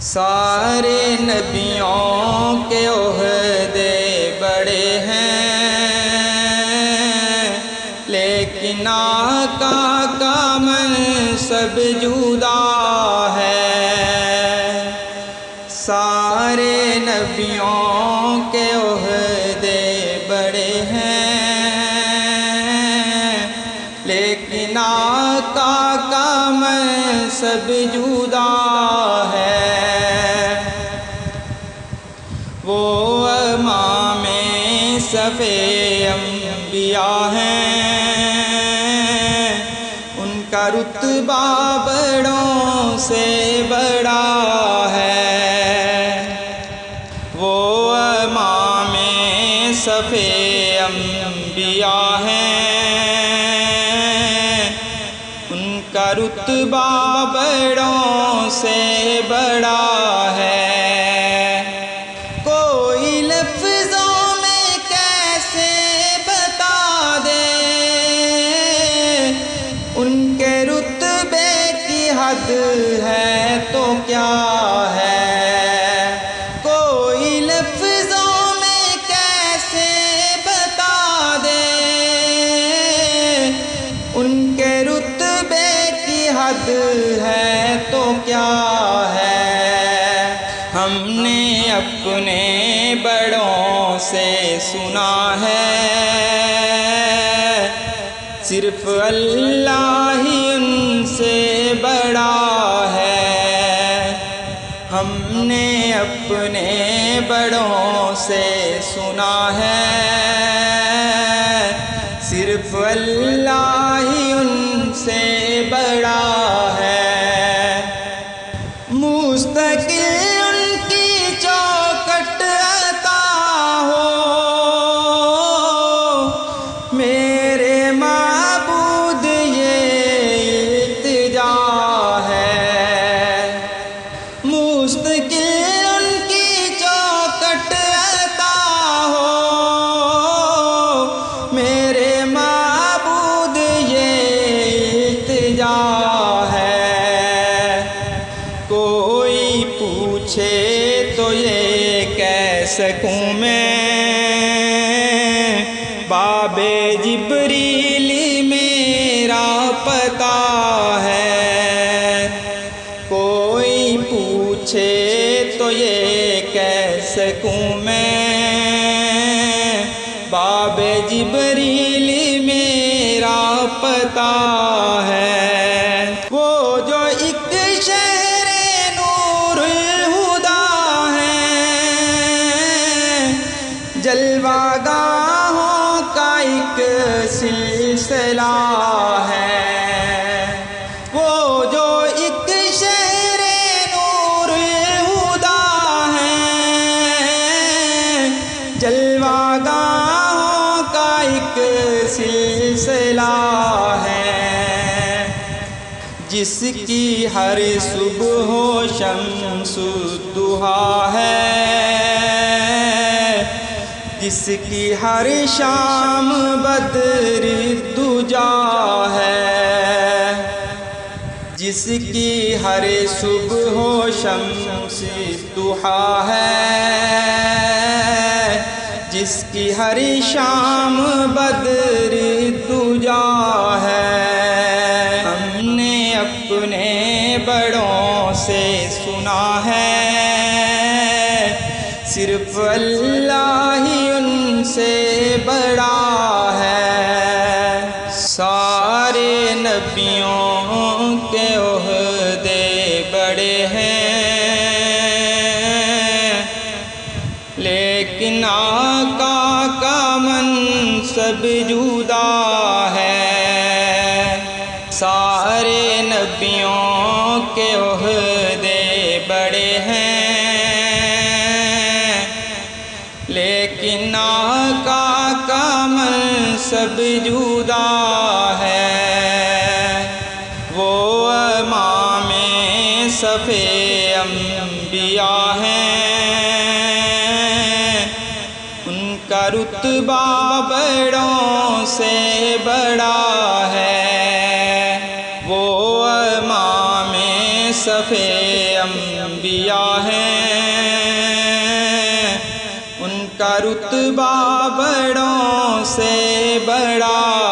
سارے نبیوں کے عہدے بڑے ہیں، لیکن آقا کا منصب جدا ہے۔ سارے نبیوں کے عہدے بڑے ہیں، لیکن آقا کا منصب جدا ہے۔ وہ امام صف انبیاء ہیں، ان کا رتبہ بڑوں سے بڑا ہے۔ وہ امام صف انبیاء ہیں، ان کا رتبہ بڑوں سے بڑا ہے۔ کوئی لفظوں میں کیسے بتا دے ان کے رتبے کی حد ہے تو کیا ہے۔ کوئی لفظوں میں کیسے بتا دے ان کے رتبے کی حد ہے تو کیا ہے۔ ہم نے اپنے بڑوں سے سنا ہے، صرف اللہ ہی ان سے بڑا ہے۔ ہم نے اپنے بڑوں سے سنا ہے، صرف اللہ ہی ان سے بڑا ہے۔ مستقل ان کی چوکٹ عطا ہو، میرے معبود یہ التجا ہے۔ مستقل ان کی چوکٹ عطا ہو، میرے معبود یہ التجا ہے۔ کوئی پوچھے تو یہ کہہ سکوں میں، باب جبریل میرا پتہ ہے۔ کوئی پوچھے تو یہ کہہ سکوں میں، باب جبریل میرا پتہ ہے۔ وہ جو ایک شہر نور الہدا ہے، جلوہ گاہوں کا ایک سلسلہ ہے۔ وہ جو ایک شہر نور الہدا ہے، جلوہ گاہوں کا ایک سلسلہ ہے۔ جس کی ہر صبح و شمس الضحیٰ ہے، جس کی ہر شام بدر الدجا ہے۔ جس کی ہر صبح و شمس الضحیٰ ہے، جس کی ہر شام بدر الدجا ہے۔ ہم نے اپنے بڑوں سے سنا ہے، صرف اللہ ہی ان سے بڑا ہے۔ سارے نبیوں کے عہدے بڑے ہیں، لیکن آقا کا منصب جدا ہے۔ سارے نبیوں کے عہدے بڑے ہیں، لیکن آقا کا منصب جدا ہے۔ وہ امام صف انبیاء ہیں، ان کا رتبہ بڑوں سے بڑا ہے۔ وہ امام صف انبیاء انبیاء ہیں ان کا رتبہ بڑوں سے بڑا